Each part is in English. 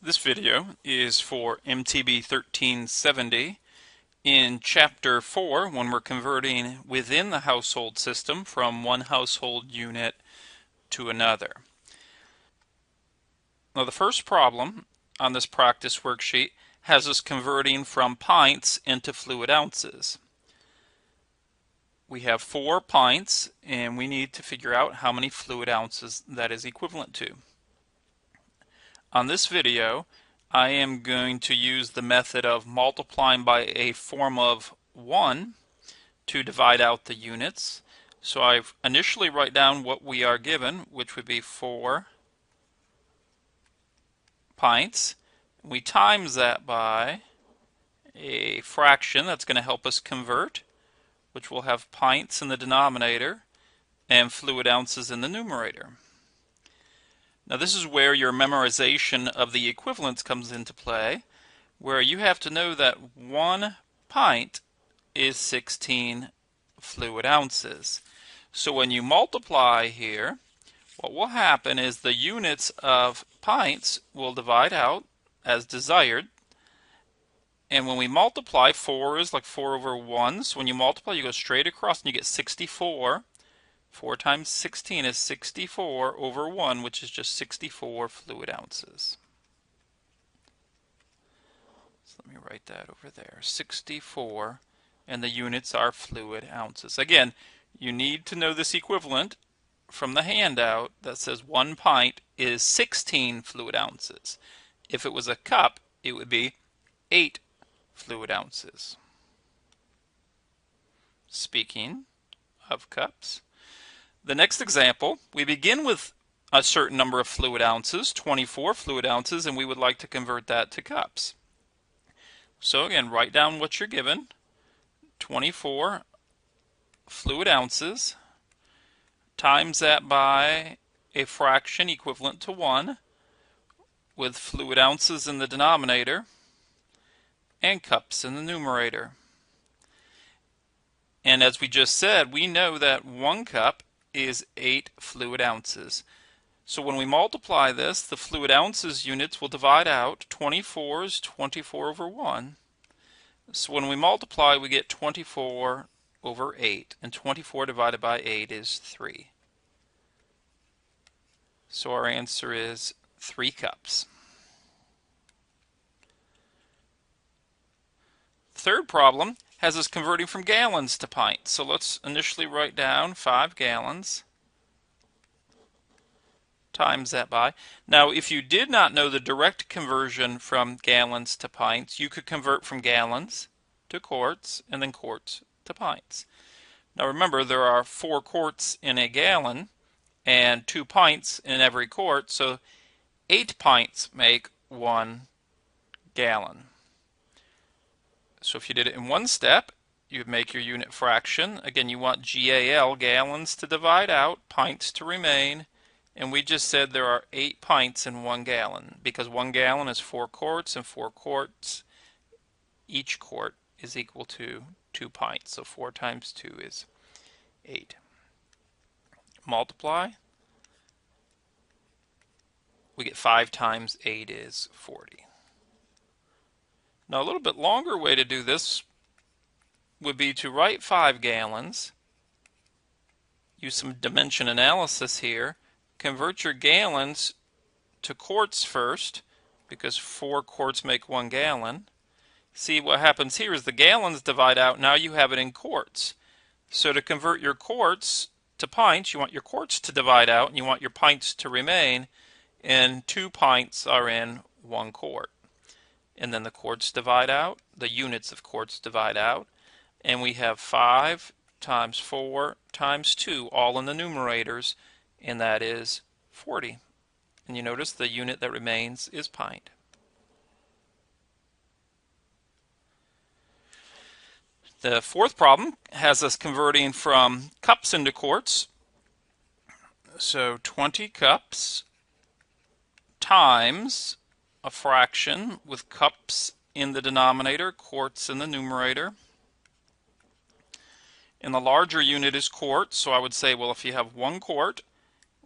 This video is for MTB 1370 in Chapter 4 when we're converting within the household system from one household unit to another. Now the first problem on this practice worksheet has us converting from pints into fluid ounces. We have 4 pints and we need to figure out how many fluid ounces that is equivalent to. On this video, I am going to use the method of multiplying by a form of 1 to divide out the units. So I initially write down what we are given, which would be 4 pints. We times that by a fraction that's going to help us convert, which will have pints in the denominator and fluid ounces in the numerator. Now this is where your memorization of the equivalents comes into play, where you have to know that 1 pint is 16 fluid ounces. So when you multiply here, what will happen is the units of pints will divide out as desired. And when we multiply, 4 is like 4 over 1. So when you multiply, you go straight across and you get 64. 4 times 16 is 64 over 1, which is just 64 fluid ounces. So let me write that over there. 64, and the units are fluid ounces. Again, you need to know this equivalent from the handout that says 1 pint is 16 fluid ounces. If it was a cup, it would be 8 fluid ounces. Speaking of cups, the next example, we begin with a certain number of fluid ounces, 24 fluid ounces, and we would like to convert that to cups. So again, write down what you're given, 24 fluid ounces, times that by a fraction equivalent to 1, with fluid ounces in the denominator and cups in the numerator. And as we just said, we know that 1 cup is 8 fluid ounces. So when we multiply this, the fluid ounces units will divide out. 24 is 24 over 1. So when we multiply, we get 24 over 8. And 24 divided by 8 is 3. So our answer is 3 cups. Third problem has us converting from gallons to pints. So let's initially write down 5 gallons times that by. Now if you did not know the direct conversion from gallons to pints, you could convert from gallons to quarts and then quarts to pints. Now remember, there are 4 quarts in a gallon and 2 pints in every quart, so 8 pints make 1 gallon. So if you did it in one step, you would make your unit fraction. Again, you want GAL, gallons, to divide out, pints to remain. And we just said there are 8 pints in 1 gallon, because 1 gallon is 4 quarts, and 4 quarts, each quart is equal to 2 pints. So 4 times 2 is 8. Multiply. We get 5 times 8 is 40. Now a little bit longer way to do this would be to write 5 gallons, use some dimension analysis here, convert your gallons to quarts first, because 4 quarts make 1 gallon. See, what happens here is the gallons divide out, now you have it in quarts. So to convert your quarts to pints, you want your quarts to divide out and you want your pints to remain, and 2 pints are in 1 quart. And then the quarts divide out, the units of quarts divide out, and we have 5 times 4 times 2, all in the numerators, and that is 40. And you notice the unit that remains is pint. The fourth problem has us converting from cups into quarts. So 20 cups times a fraction with cups in the denominator, quarts in the numerator. And the larger unit is quarts, so I would say, well, if you have 1 quart,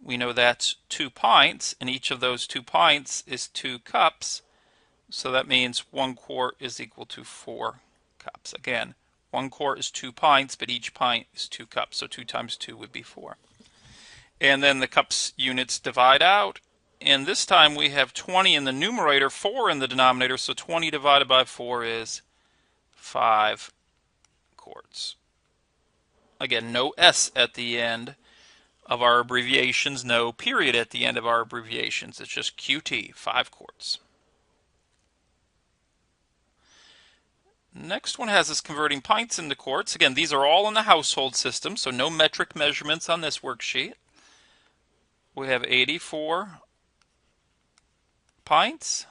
we know that's 2 pints, and each of those 2 pints is 2 cups. So that means 1 quart is equal to 4 cups. Again, 1 quart is 2 pints, but each pint is 2 cups. So 2 times 2 would be 4. And then the cups units divide out. And this time we have 20 in the numerator, 4 in the denominator. So 20 divided by 4 is 5 quarts. Again, no S at the end of our abbreviations, no period at the end of our abbreviations. It's just QT, 5 quarts. Next one has us converting pints into quarts. Again, these are all in the household system, so no metric measurements on this worksheet. We have 84 pints.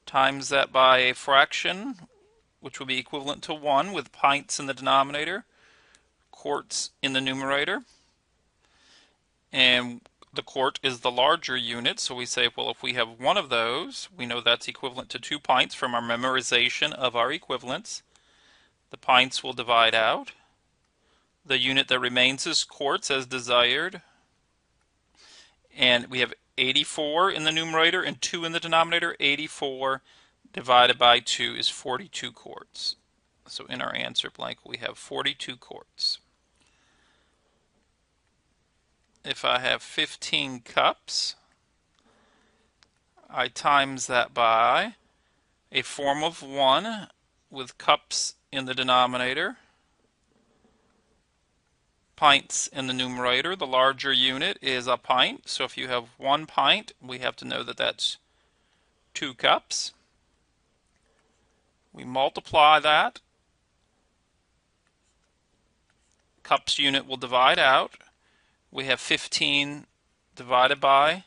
Times that by a fraction, which will be equivalent to 1, with pints in the denominator, quarts in the numerator. And the quart is the larger unit, so we say, well, if we have one of those, we know that's equivalent to 2 pints from our memorization of our equivalents. The pints will divide out. The unit that remains is quarts as desired. And we have 84 in the numerator and 2 in the denominator. 84 divided by 2 is 42 quarts. So in our answer blank, we have 42 quarts. If I have 15 cups, I times that by a form of 1 with cups in the denominator, pints in the numerator. The larger unit is a pint, so if you have 1 pint, we have to know that that's 2 cups. We multiply that. Cups unit will divide out. We have 15 divided by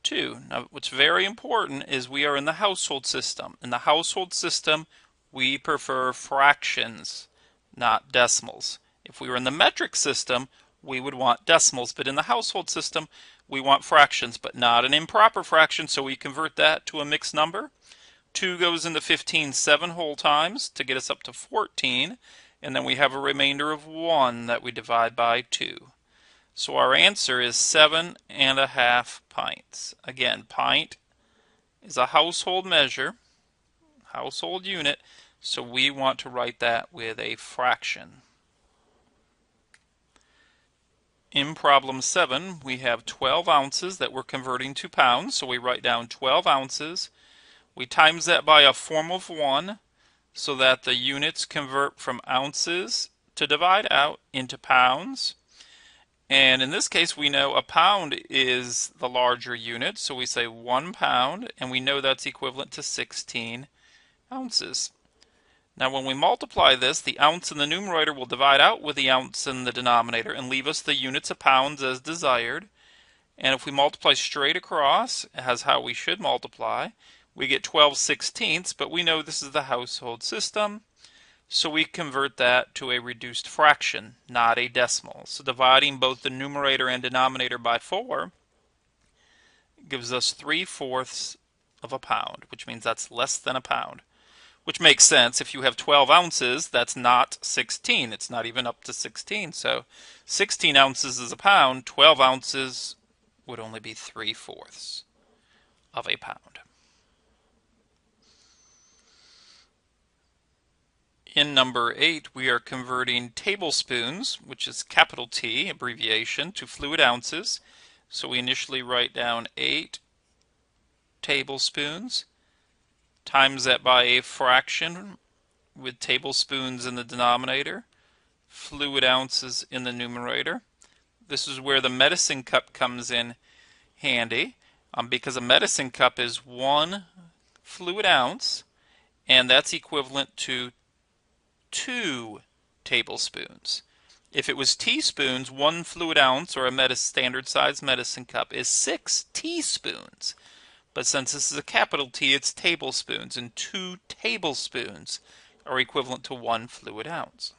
2. Now, what's very important is we are in the household system. In the household system, we prefer fractions, not decimals. If we were in the metric system, we would want decimals, but in the household system, we want fractions, but not an improper fraction, so we convert that to a mixed number. 2 goes into 15 7 whole times to get us up to 14, and then we have a remainder of 1 that we divide by 2. So our answer is 7.5 pints. Again, pint is a household measure, household unit, so we want to write that with a fraction. In problem 7, we have 12 ounces that we're converting to pounds, so we write down 12 ounces. We times that by a form of 1 so that the units convert from ounces to divide out into pounds. And in this case, we know a pound is the larger unit, so we say 1 pound, and we know that's equivalent to 16 ounces. Now when we multiply this, the ounce in the numerator will divide out with the ounce in the denominator and leave us the units of pounds as desired. And if we multiply straight across, as how we should multiply, we get 12/16, but we know this is the household system, so we convert that to a reduced fraction, not a decimal. So dividing both the numerator and denominator by 4 gives us 3/4 of a pound, which means that's less than a pound. Which makes sense. If you have 12 ounces, that's not 16. It's not even up to 16. So 16 ounces is a pound. 12 ounces would only be 3/4 of a pound. In number 8, we are converting tablespoons, which is capital T abbreviation, to fluid ounces. So we initially write down 8 tablespoons, times that by a fraction with tablespoons in the denominator, fluid ounces in the numerator. This is where the medicine cup comes in handy, because a medicine cup is 1 fluid ounce, and that's equivalent to 2 tablespoons. If it was teaspoons, 1 fluid ounce, or a standard size medicine cup, is 6 teaspoons. But since this is a capital T, it's tablespoons, and 2 tablespoons are equivalent to 1 fluid ounce.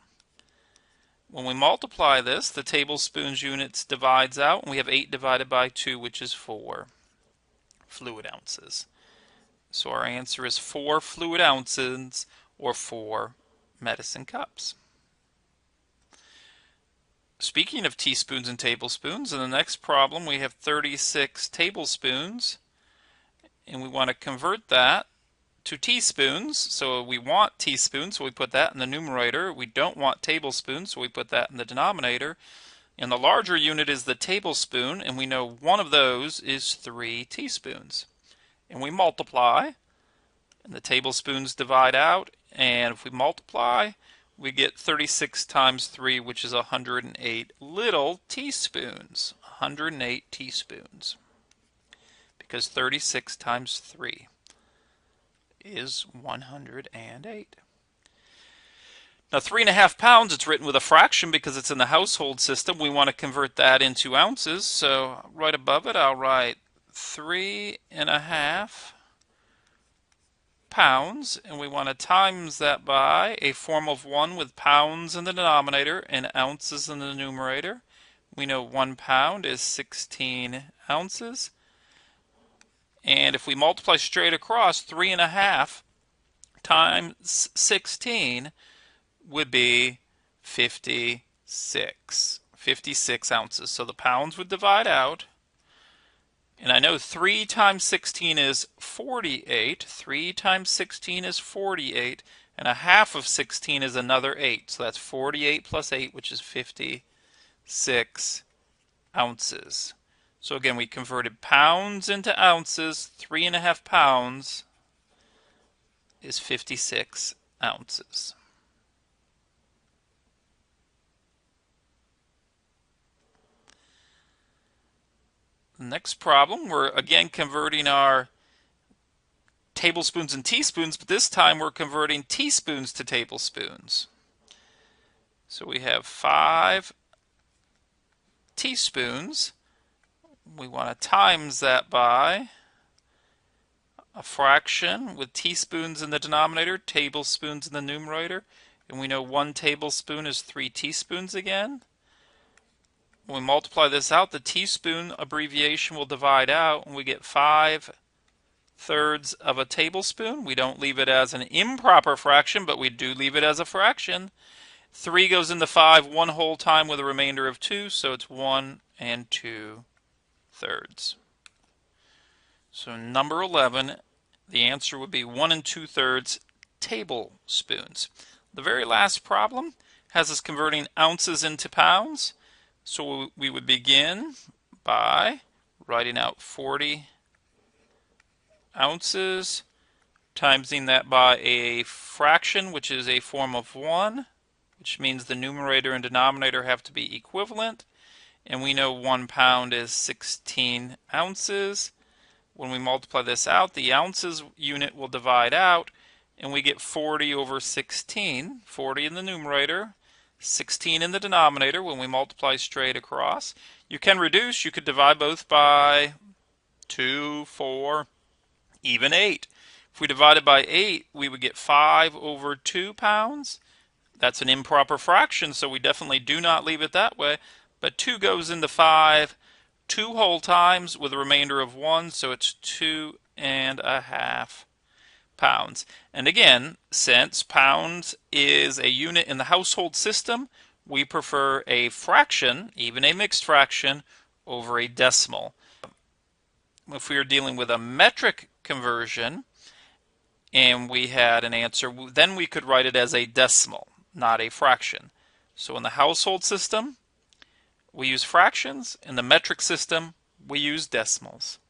When we multiply this, the tablespoons units divides out, and we have 8 divided by 2, which is 4 fluid ounces. So our answer is 4 fluid ounces, or 4 medicine cups. Speaking of teaspoons and tablespoons, in the next problem we have 36 tablespoons, and we want to convert that to teaspoons. So we want teaspoons, so we put that in the numerator. We don't want tablespoons, so we put that in the denominator. And the larger unit is the tablespoon, and we know one of those is 3 teaspoons. And we multiply, and the tablespoons divide out, and if we multiply, we get 36 times 3, which is 108 little teaspoons. 108 teaspoons. Because 36 times 3 is 108. Now 3.5 pounds, it's written with a fraction because it's in the household system. We want to convert that into ounces. So right above it, I'll write 3.5 pounds, and we want to times that by a form of 1 with pounds in the denominator and ounces in the numerator. We know 1 pound is 16 ounces. And if we multiply straight across, 3.5 times 16 would be 56 ounces. So the pounds would divide out. And I know 3 times 16 is 48. 3 times 16 is 48. And a half of 16 is another 8. So that's 48 plus 8, which is 56 ounces. So again, we converted pounds into ounces. 3.5 pounds is 56 ounces. The next problem, we're again converting our tablespoons and teaspoons, but this time we're converting teaspoons to tablespoons. So we have 5 teaspoons. We want to times that by a fraction with teaspoons in the denominator, tablespoons in the numerator, and we know 1 tablespoon is 3 teaspoons again. When we multiply this out, the teaspoon abbreviation will divide out, and we get 5/3 of a tablespoon. We don't leave it as an improper fraction, but we do leave it as a fraction. 3 goes into 5 one whole time with a remainder of 2, so it's 1 2/3. So number 11, the answer would be 1 2/3 tablespoons. The very last problem has us converting ounces into pounds. So we would begin by writing out 40 ounces, timesing that by a fraction, which is a form of 1, which means the numerator and denominator have to be equivalent. And we know 1 pound is 16 ounces. When we multiply this out, the ounces unit will divide out, and we get 40 over 16, 40 in the numerator, 16 in the denominator when we multiply straight across. You can reduce, you could divide both by 2, 4, even 8. If we divided by 8, we would get 5 over 2 pounds. That's an improper fraction, so we definitely do not leave it that way. But 2 goes into 5 2 whole times with a remainder of 1, so it's 2.5 pounds. And again, since pounds is a unit in the household system, we prefer a fraction, even a mixed fraction, over a decimal. If we are dealing with a metric conversion and we had an answer, then we could write it as a decimal, not a fraction. So in the household system, we use fractions. In the metric system, we use decimals.